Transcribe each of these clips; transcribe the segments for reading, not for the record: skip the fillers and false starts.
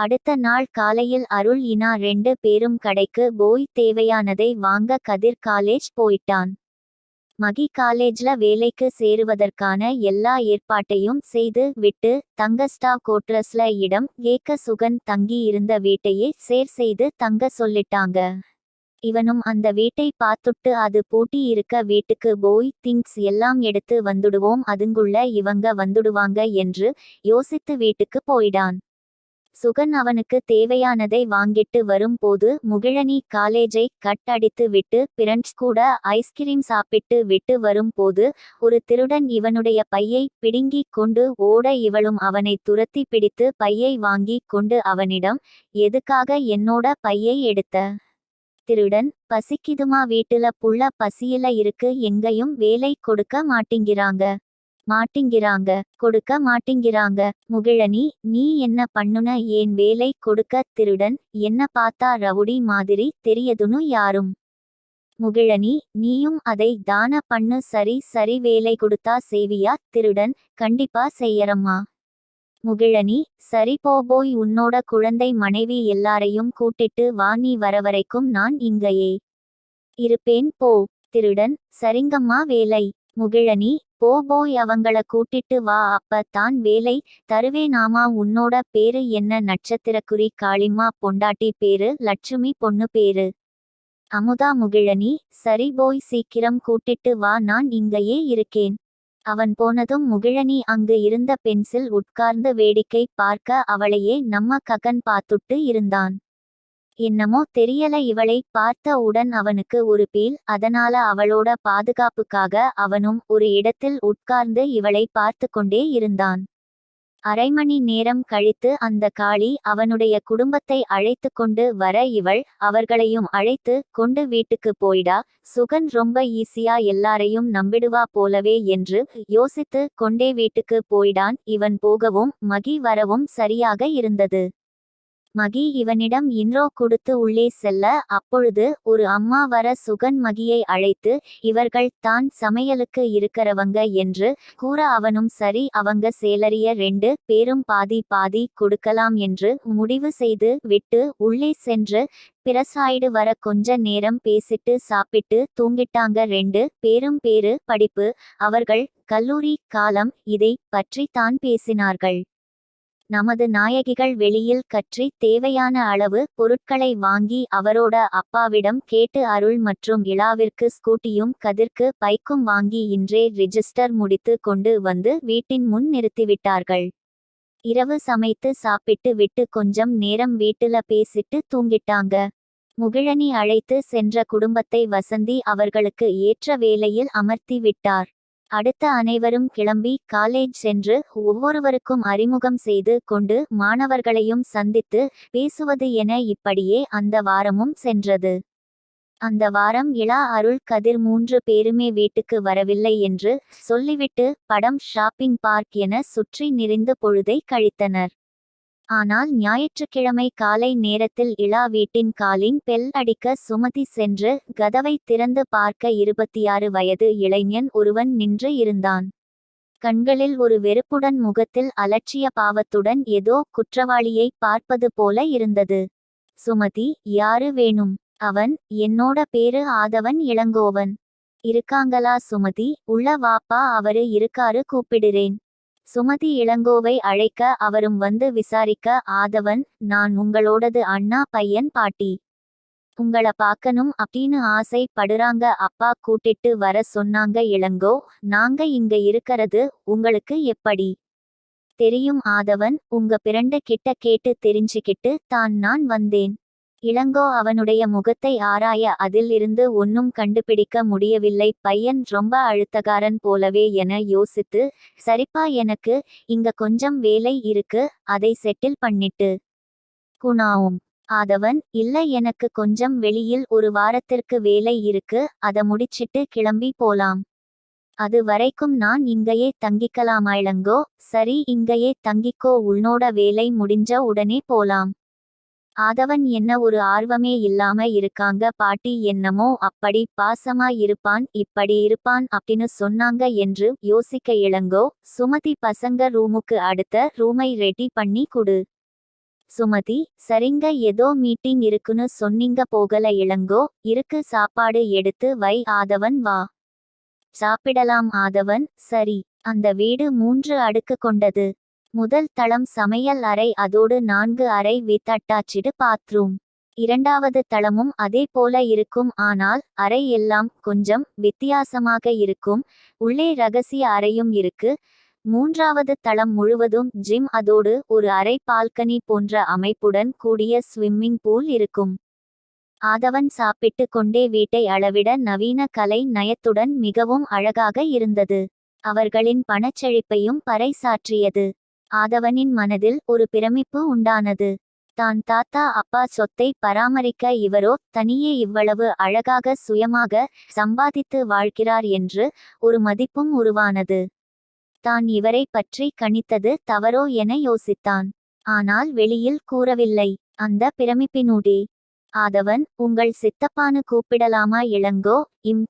அடுத்த நாள் காலையில் அருள் இனா 2 பேரும் கடைக்கு போய் தேவையானதை வாங்க கதிர் காலேஜ் போயிட்டான். மகி காலேஜ்ல வேலைக்கு சேருவதற்கான எல்லா ஏற்பாட்டையும் செய்து விட்டு தங்க ஸ்டாஃப் கோட்ரஸ்ல இடம் கேட்க சுகன் தங்கி இருந்த வீட்டையே செய்து தங்க சொல்லிட்டாங்க. இவனும் அந்த வீட்டை பார்த்துட்டு அது பூட்டி இருக்க வீட்டுக்கு போய் திங்ஸ் எல்லாம் எடுத்து வந்துடுவோம், அதுங்குள்ள இவங்க வந்துடுவாங்க என்று யோசித்து வீட்டுக்கு போயிடான். சுகன் அவனுக்கு தேவையானதை வாங்கிட்டு வரும் போது முகிழனி காலேஜை கட் அடித்து விட்டு பிரண்ட்ஸ் கூட ஐஸ்கிரீம் சாப்பிட்டு விட்டு வரும் போது ஒரு திருடன் இவனுடைய பையை பிடுங்கி கொண்டு ஓட இவளும் அவனை துரத்தி பிடித்து பையை வாங்கி கொண்டு அவனிடம், எதுக்காக என்னோட பையை எடுத்த? திருடன், பசிக்குதுமா, வீட்டுல புள்ள பசியில இருக்கு, எங்கேயும் வேலை கொடுக்க மாட்டிங்கிறாங்க கொடுக்க மாட்டிங்கிறாங்க. முகிழனி, நீ என்ன பண்ணுன, ஏன் வேலை கொடுக்க? திருடன், என்ன பார்த்தா ரவுடி மாதிரி தெரியுதுன்னு யாரும்? முகிழனி, நீயும் அதை தான பண்ணு. சரி சரி, வேலை கொடுத்தா செய்வியா? திருடன், கண்டிப்பா செய்யறம்மா. முகிழனி, சரி போய் உன்னோட குழந்தை மனைவி எல்லாரையும் கூட்டிட்டு வா, நீ வரவரைக்கும் நான் இங்கேயே இருப்பேன் போ. திருடன், சரிங்கம்மா, வேலை. முகிழனி, போய் அவங்கள கூட்டிட்டு வா, அப்ப தான் வேலை தருவேனாமா. உன்னோட பேரு என்ன? நட்சத்திரக்குறி. காளிம்மா பொண்டாட்டி பேரு லட்சுமி, பொண்ணு பேரு அமுதா. முகிழனி, சரி போய் சீக்கிரம் கூட்டிட்டு வா, நான் இங்கேயே இருக்கேன். அவன் போனதும் முகிழனி அங்கு இருந்த பென்சில் உட்கார்ந்து வேடிக்கை பார்க்க அவளையே நம்ம ககன் பார்த்துட்டு இருந்தான். என்னமோ தெரியல, இவளை பார்த்த உடன் அவனுக்கு ஒரு பீல். அதனால அவளோட பாதுகாப்புக்காக அவனும் ஒரு இடத்தில் உட்கார்ந்து இவளை பார்த்து கொண்டே இருந்தான். அரை மணி நேரம் கழித்து அந்த காளி அவனுடைய குடும்பத்தை அழைத்து கொண்டு வர இவள் அவர்களையும் அழைத்து கொண்டு வீட்டுக்கு போயிடா. சுகன் ரொம்ப ஈஸியா எல்லாரையும் நம்பிடுவா போலவே என்று யோசித்து கொண்டே வீட்டுக்கு போயிடான். இவன் போகவும் மகி வரவும் சரியாக இருந்தது. மகி இவனிடம் இன்ட்ரோ கொடுத்து உள்ளே செல்ல, அப்பொழுது ஒரு அம்மா வர சுகன் மகியை அழைத்து, இவர்கள் தான் சமையலுக்கு இருக்கிறவங்க என்று கூற அவனும் சரி, அவங்க சேலரிய 2 பேரும் பாதி பாதி கொடுக்கலாம் என்று முடிவு செய்து விட்டு உள்ளே சென்று பிரசாய்டு வர கொஞ்ச நேரம் பேசிட்டு சாப்பிட்டு தூங்கிட்டாங்க 2 பேரும். பேரு, படிப்பு, அவர்கள் கல்லூரி காலம், இதை பற்றி தான் பேசினார்கள். நமது நாயகிகள் வெளியில் கற்றி தேவையான அளவு பொருட்களை வாங்கி அவரோட அப்பாவிடம் கேட்டு அருள் மற்றும் இளாவிற்கு ஸ்கூட்டியும் கதிர்க்கு பைக்கும் வாங்கி இன்றே ரிஜிஸ்டர் முடித்து கொண்டு வந்து வீட்டின் முன் நிறுத்திவிட்டார்கள். இரவு சமைத்து சாப்பிட்டு விட்டு கொஞ்சம் நேரம் வீட்டுல பேசிட்டு தூங்கிட்டாங்க. முகிழனி அழைத்து சென்ற குடும்பத்தை வசந்தி அவர்களுக்கு ஏற்ற வேலையில் அமர்த்தி விட்டார். அடுத்த அனைவரும் கிளம்பி காலேஜ் சென்று ஒவ்வொருவருக்கும் அறிமுகம் செய்து கொண்டு மாணவர்களையும் சந்தித்து பேசுவது என இப்படியே அந்த வாரமும் சென்றது. அந்த வாரம் இளா, அருள், கதிர் 3 பேருமே வீட்டுக்கு வரவில்லை என்று சொல்லிவிட்டு படம், ஷாப்பிங், பார்க் என சுற்றி நிறைந்த பொழுதை கழித்தனர். ஆனால் ஞாயிற்றுக்கிழமை காலை நேரத்தில் இளா வீட்டின் காலிங் பெல் அடிக்க சுமதி சென்று கதவை திறந்து பார்க்க 26 வயது இளைஞன் ஒருவன் நின்று இருந்தான். கண்களில் ஒரு வெறுப்புடன், முகத்தில் அலட்சிய பாவத்துடன் ஏதோ குற்றவாளியை பார்ப்பது போல இருந்தது. சுமதி, யாரு வேணும்? அவன், என்னோட பேரு ஆதவன், இளங்கோவன். இருக்காங்களா? சுமதி, உள்ள வாப்பா, அவரு இருக்காரு, கூப்பிடுறேன். சுமதி இளங்கோவை அழைக்க அவரும் வந்து விசாரிக்க, ஆதவன், நான் உங்களோடது அண்ணா பையன், பாட்டி உங்கள பார்க்கணும் அப்படின்னு ஆசை படுறாங்க, அப்பா கூட்டிட்டு வர சொன்னாங்க. இளங்கோ, நாங்க இங்க இருக்கறது உங்களுக்கு எப்படி தெரியும்? ஆதவன், உங்க பிரண்டு கிட்ட கேட்டு தெரிஞ்சுக்கிட்டு தான் நான் வந்தேன். இளங்கோ அவனுடைய முகத்தை ஆராய அதில் இருந்து ஒன்னும் கண்டுபிடிக்க முடியவில்லை. பையன் ரொம்ப அழுத்தகாரன் போலவே என யோசித்து, சரிப்பா, எனக்கு இங்க கொஞ்சம் வேலை இருக்கு, அதை செட்டில் பண்ணிட்டு குணாவும். ஆதவன், இல்ல, எனக்கு கொஞ்சம் வெளியில் ஒரு வாரத்திற்கு வேலை இருக்கு, அத முடிச்சிட்டு கிளம்பி போலாம். அது வரைக்கும் நான் இங்கேயே தங்கிக்கலாமா? இளங்கோ, சரி, இங்கேயே தங்கிக்கோ, உன்னோட வேலை முடிஞ்ச உடனே போலாம். ஆதவன், என்ன ஒரு ஆர்வமே இல்லாம இருக்காங்க பாட்டி, என்னமோ அப்படி பாசமா இருப்பான், இப்படி இருப்பான் அப்படின்னு சொன்னாங்க என்று யோசிக்க. இளங்கோ, சுமதி, பசங்க ரூமுக்கு அடுத்த ரூமை ரெடி பண்ணி குடு. சுமதி: சரிங்க, ஏதோ மீட்டிங் இருக்குன்னு சொன்னீங்க, போகல இளங்கோ. இருக்கு, சாப்பாடு எடுத்து வை. ஆதவன்: வா, சாப்பிடலாம். ஆதவன்: சரி. அந்த வீடு 3 அடுக்கு கொண்டது. முதல் தளம் சமையல் அறை, அதோடு 4 அறை வித் அட்டாச்டு பாத்ரூம். இரண்டாவது தளமும் அதே போல இருக்கும், ஆனால் அறை எல்லாம் கொஞ்சம் வித்தியாசமாக இருக்கும். உள்ளே ரகசிய அறையும் இருக்கு. மூன்றாவது தளம் முழுவதும் ஜிம், அதோடு ஒரு அறை பால்கனி போன்ற அமைப்புடன் கூடிய ஸ்விம்மிங் பூல் இருக்கும். ஆதவன் சாப்பிட்டு கொண்டே வீட்டை அளவிட நவீன கலை நயத்துடன் மிகவும் அழகாக இருந்தது. அவர்களின் பணச்செழிப்பையும் பறைசாற்றியது. ஆதவனின் மனதில் ஒரு பிரமிப்பு உண்டானது. தான் தாத்தா அப்பா சொத்தை பராமரிக்க இவரோ தனியே இவ்வளவு அழகாக சுயமாக சம்பாதித்து வாழ்கிறார் என்று ஒரு மதிப்பும் உருவானது. தான் இவரை பற்றி கணித்தது தவறோ என யோசித்தான். ஆனால் வெளியில் கூறவில்லை. அந்த பிரமிப்பினூடே: ஆதவன்: உங்கள் சித்தப்பான்னு கூப்பிடலாமா இளங்கோ?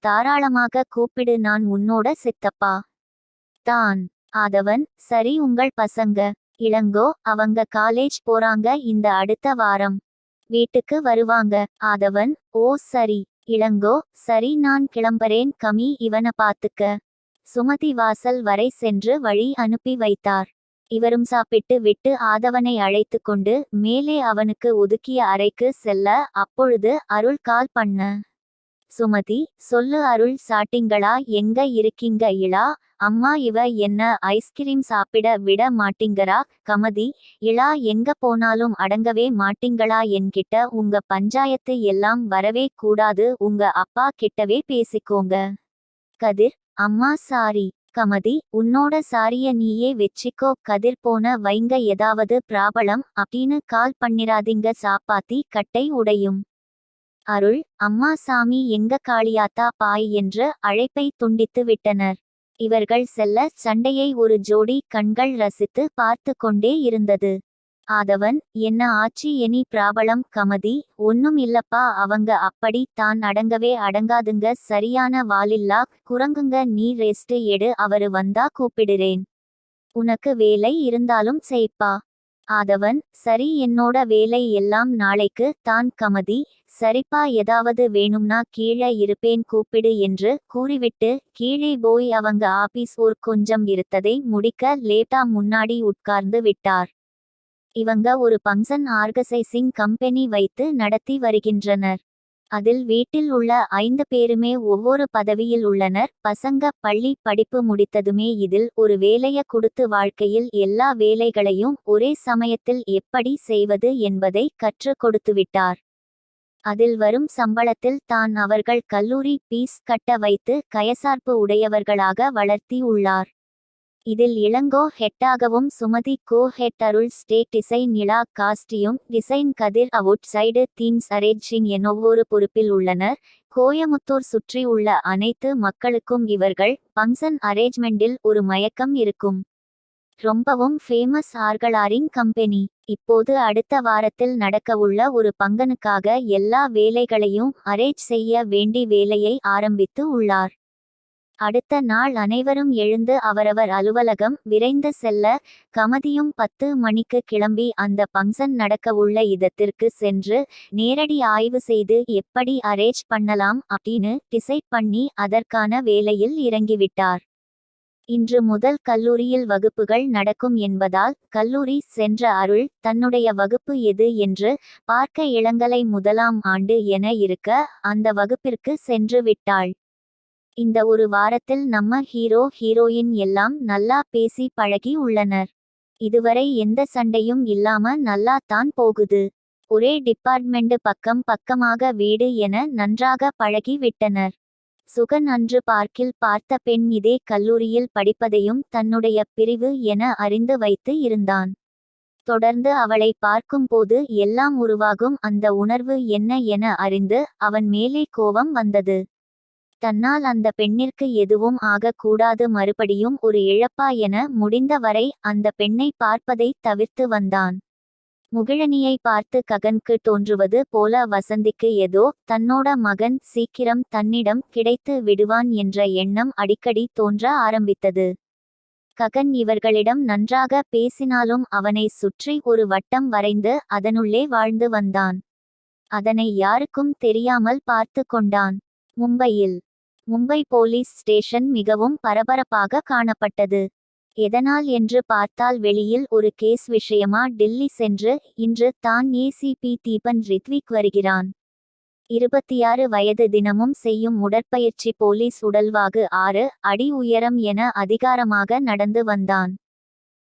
தாராளமாக கூப்பிடு, நான் உன்னோட சித்தப்பா தான். ஆதவன்: சரி, உங்கள் பசங்க? இளங்கோ: அவங்க காலேஜ் போறாங்க, இந்த அடுத்த வாரம் வீட்டுக்கு வருவாங்க. ஆதவன்: ஓ சரி. இளங்கோ: சரி, நான் கிளம்புறேன் கமி, இவனை பாத்துக்க. சுமதி வாசல் வரை சென்று வழி அனுப்பி வைத்தார். இவரும் சாப்பிட்டு விட்டு ஆதவனை அழைத்து கொண்டு மேலே அவனுக்கு ஒதுக்கிய அறைக்கு செல்ல, அப்பொழுது அருள் கால் பண்ண. சுமதி: சொல்லு அருள், சாட்டிங்களா? எங்க இருக்கீங்க இளா? அம்மா, இவ என்ன ஐஸ்கிரீம் சாப்பிட விட மாட்டிங்கரா? கமதி: இளா, எங்க போனாலும் அடங்கவே மாட்டிங்களா என்கிட்ட? உங்க பஞ்சாயத்து எல்லாம் வரவே கூடாது, உங்க அப்பா கிட்டவே பேசிக்கோங்க. கதிர்: அம்மா சாரி. கமதி: உன்னோட சாரிய நீயே வெச்சிக்கோ. கதிர்: போன வைங்க, ஏதாவது ப்ராபளம் அப்படின்னு கால் பண்ணிராதீங்க, சாப்பாத்தி கட்டை உடையும். அருள்: அம்மா சாமி, எங்க காளியாத்தா பாய் என்று அழைப்பை துண்டித்து விட்டனர். இவர்கள் செல்ல சண்டையை ஒரு ஜோடி கண்கள் ரசித்து பார்த்து கொண்டே இருந்தது. ஆதவன்: என்ன ஆச்சி, எனி ப்ராபளம்? கமதி: ஒன்னும் இல்லப்பா, அவங்க அப்படி தான் அடங்கவே அடங்காதுங்க, சரியான வாலில்லா குரங்குங்க. நீ ரெஸ்ட் எடு, அவரு வந்தா கூப்பிடுறேன். உனக்கு வேலை இருந்தாலும் செய்ப்பா. ஆதவன்: சரி, என்னோட வேலை எல்லாம் நாளைக்கு தான். கமதி: சரிப்பா, ஏதாவது வேணும்னா கீழே இருப்பேன், கூப்பிடு என்று கூறிவிட்டு கீழே போய் அவங்க ஆபீஸ் ஒர்க் கொஞ்சம் இருந்ததை முடிக்க லேட்டா முன்னாடி உட்கார்ந்து விட்டார். இவங்க ஒரு பங்க்ஷன் ஆர்கனைசிங் கம்பெனி வைத்து நடத்தி வருகின்றனர். அதில் வீட்டில் உள்ள 5 பேருமே ஒவ்வொரு பதவியில் உள்ளனர். பசங்க பள்ளி படிப்பு முடித்ததுமே இதில் ஒரு வேலைய கொடுத்து வாழ்க்கையில் எல்லா வேலைகளையும் ஒரே சமயத்தில் எப்படி செய்வது என்பதை கற்றுக் கொடுத்துவிட்டார். அதில் வரும் சம்பளத்தில் தான் அவர்கள் கல்லூரி பீஸ் கட்ட வைத்து கயசார்பு உடையவர்களாக வளர்த்தி உள்ளார். இதில் இளங்கோ ஹெட்டாகவும் Sumathi co head, Arul stage design, Ila costume design, Kathir outside themes arranging என ஒவ்வொரு பொறுப்பில் உள்ளனர். கோயமுத்தூர் சுற்றி உள்ள அனைத்து மக்களுக்கும் இவர்கள் பங்க்ஷன் அரேஞ்ச்மெண்டில் ஒரு மயக்கம் இருக்கும். ரொம்பவும் ஃபேமஸ் ஆர்களாரிங் கம்பெனி. இப்போது அடுத்த வாரத்தில் நடக்கவுள்ள ஒரு பங்கனுக்காக எல்லா வேலைகளையும் அரேஞ்ச் செய்ய வேண்டி வேலையை ஆரம்பித்து உள்ளார். அடுத்த நாள் அனைவரும் எழுந்து அவரவர் அலுவலகம் விரைந்து செல்ல, கமதியும் 10 மணிக்கு கிளம்பி அந்த பங்க்ஷன் நடக்கவுள்ள இடத்திற்கு சென்று நேரடி ஆய்வு செய்து எப்படி அரேஞ்ச் பண்ணலாம் அப்படின்னு டிசைட் பண்ணி அதற்கான வேலையில் இறங்கிவிட்டார். இன்று முதல் கல்லூரியில் வகுப்புகள் நடக்கும் என்பதால் கல்லூரி சென்ற அருள் தன்னுடைய வகுப்பு எது என்று பார்க்க இளங்கலை 1ஆம் ஆண்டு என இருக்க அந்த வகுப்பிற்கு சென்று விட்டாள். இந்த ஒரு வாரத்தில் நம்ம ஹீரோ ஹீரோயின் எல்லாம் நல்லா பேசி பழகி உள்ளனர். இதுவரை எந்த சண்டையும் இல்லாம நல்லா தான் போகுது. ஒரே டிபார்ட்மெண்ட், பக்கம் பக்கமாக வீடு என நன்றாக பழகி விட்டனர். சுகன் அன்று பார்க்கில் பார்த்த பெண் இதே கல்லூரியில் படிப்பதையும் தன்னுடைய பிரிவு என அறிந்து வைத்து இருந்தான். தொடர்ந்து அவளை பார்க்கும்போது எல்லாம் உருவாகும் அந்த உணர்வு என்ன என அறிந்து அவன் மேலே கோபம் வந்தது. தன்னால் அந்த பெண்ணிற்கு எதுவும் ஆகக்கூடாது, மறுபடியும் ஒரு இழப்பா என முடிந்த வரை அந்த பெண்ணை பார்ப்பதை தவிர்த்து வந்தான். முகிழனியை பார்த்து ககனுக்கு தோன்றுவது போல வசந்திக்கு ஏதோ தன்னோட மகன் சீக்கிரம் தன்னிடம் கிடைத்து விடுவான் என்ற எண்ணம் அடிக்கடி தோன்ற ஆரம்பித்தது. ககன் இவர்களிடம் நன்றாக பேசினாலும் அவனை சுற்றி ஒரு வட்டம் வரைந்து அதனுள்ளே வாழ்ந்து வந்தான். அதனை யாருக்கும் தெரியாமல் பார்த்து கொண்டான். மும்பை போலீஸ் ஸ்டேஷன் மிகவும் பரபரப்பாக காணப்பட்டது. எதனால் என்று பார்த்தால் வெளியில் ஒரு கேஸ் விஷயமா டில்லி சென்று இன்று தான் ஏசிபி தீபன் ரித்விக் வருகிறான். 26 வயது, தினமும் செய்யும் உடற்பயிற்சி, போலீஸ் உடல்வாகு, 6 அடி உயரம் என அதிகாரமாக நடந்து வந்தான்.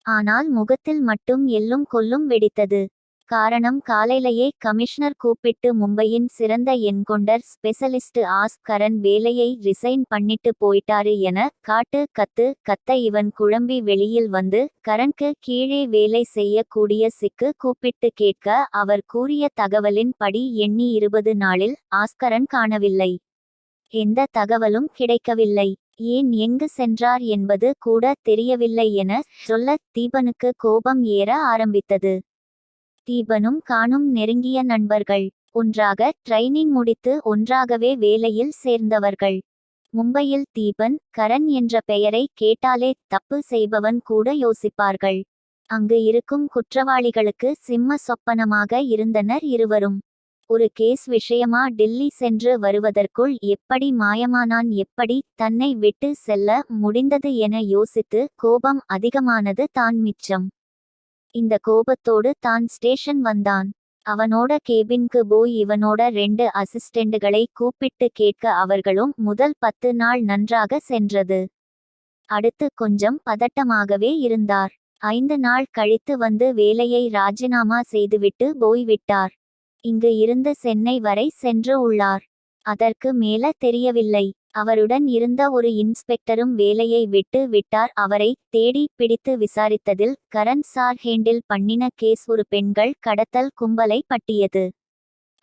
ஆனால் முகத்தில் மட்டும் எள்ளும் கொல்லும் வெடித்தது. காரணம், காலையிலேயே கமிஷனர் கூப்பிட்டு மும்பையின் சிறந்த என்கவுண்டர் ஸ்பெஷலிஸ்ட் கரண் வேலையை ரிசைன் பண்ணிட்டு போயிட்டாரு என கத்த இவன் குழம்பி வெளியில் வந்து கரண்க்கு கீழே வேலை செய்யக்கூடிய சிக்கு கூப்பிட்டு கேட்க அவர் கூறிய தகவலின் படி எண்ணி 20 நாளில் கரண் காணவில்லை. எந்த தகவலும் கிடைக்கவில்லை. ஏன் எங்கு சென்றார் என்பது கூட தெரியவில்லை என சொல்ல தீபனுக்கு கோபம் ஏற ஆரம்பித்தது. தீபனும் கானும் நெருங்கிய நண்பர்கள். ஒன்றாக ட்ரைனிங் முடித்து ஒன்றாகவே வேலையில் சேர்ந்தவர்கள். மும்பையில் தீபன், கரண் என்ற பெயரை கேட்டாலே தப்பு செய்பவன் கூட யோசிப்பார்கள். அங்கு இருக்கும் குற்றவாளிகளுக்கு சிம்ம சொப்பனமாக இருந்தனர் இருவரும். ஒரு கேஸ் விஷயமா டில்லி சென்று வருவதற்குள் எப்படி மாயமானான், எப்படி தன்னை விட்டு செல்ல முடிந்தது என யோசித்து கோபம் அதிகமானது தான் மிச்சம். இந்த கோபத்தோடு தான் ஸ்டேஷன் வந்தான். அவனோட கேபின்க்கு போய் இவனோட 2 அசிஸ்டெண்டுகளை கூப்பிட்டு கேட்க அவர்களும் முதல் 10 நாள் நன்றாக சென்றது. அடுத்து கொஞ்சம் பதட்டமாகவே இருந்தார். 5 நாள் கழித்து வந்து வேலையை ராஜினாமா செய்துவிட்டு போய்விட்டார். இங்கு இருந்து சென்னை வரை சென்று உள்ளார். அதற்கு மேல தெரியவில்லை. அவருடன் இருந்த ஒரு இன்ஸ்பெக்டரும் வேலையை விட்டு விட்டார். அவரை தேடி பிடித்து விசாரித்ததில் கரண் சார் ஹேண்டில் பண்ணின கேஸ் ஒரு பெண்கள் கடத்தல் கும்பலை பற்றியது.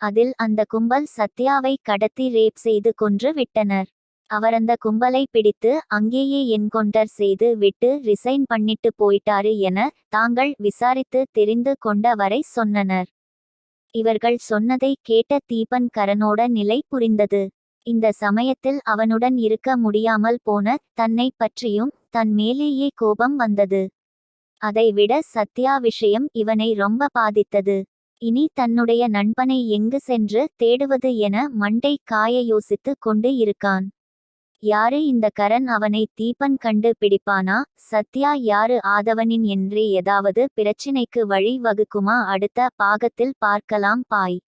அதில் அந்த கும்பல் சத்யாவை கடத்தி ரேப் செய்து கொன்று விட்டனர். அவர் அந்த கும்பலை பிடித்து அங்கேயே என்கவுண்டர் செய்து விட்டு ரிசைன் பண்ணிட்டு போயிட்டாரு என தாங்கள் விசாரித்து தெரிந்து கொண்ட வரை சொன்னனர். இவர்கள் சொன்னதை கேட்ட தீபன் கரனோட நிலை புரிந்தது. இந்த சமயத்தில் அவனுடன் இருக்க முடியாமல் போன தன்னை பற்றியும் தன் மேலேயே கோபம் வந்தது. அதைவிட சத்யா விஷயம் இவனை ரொம்ப பாதித்தது. இனி தன்னுடைய நண்பனை எங்கு சென்று தேடுவது என மண்டை காய யோசித்து கொண்டு இருக்கான். யாரு இந்த கரண், அவனை தீபன் கண்டு பிடிப்பானா? சத்யா யாரு, ஆதவனின் என்றே ஏதாவது பிரச்சினைக்கு வழி வகுக்குமா? அடுத்த பாகத்தில் பார்க்கலாம். பாய்.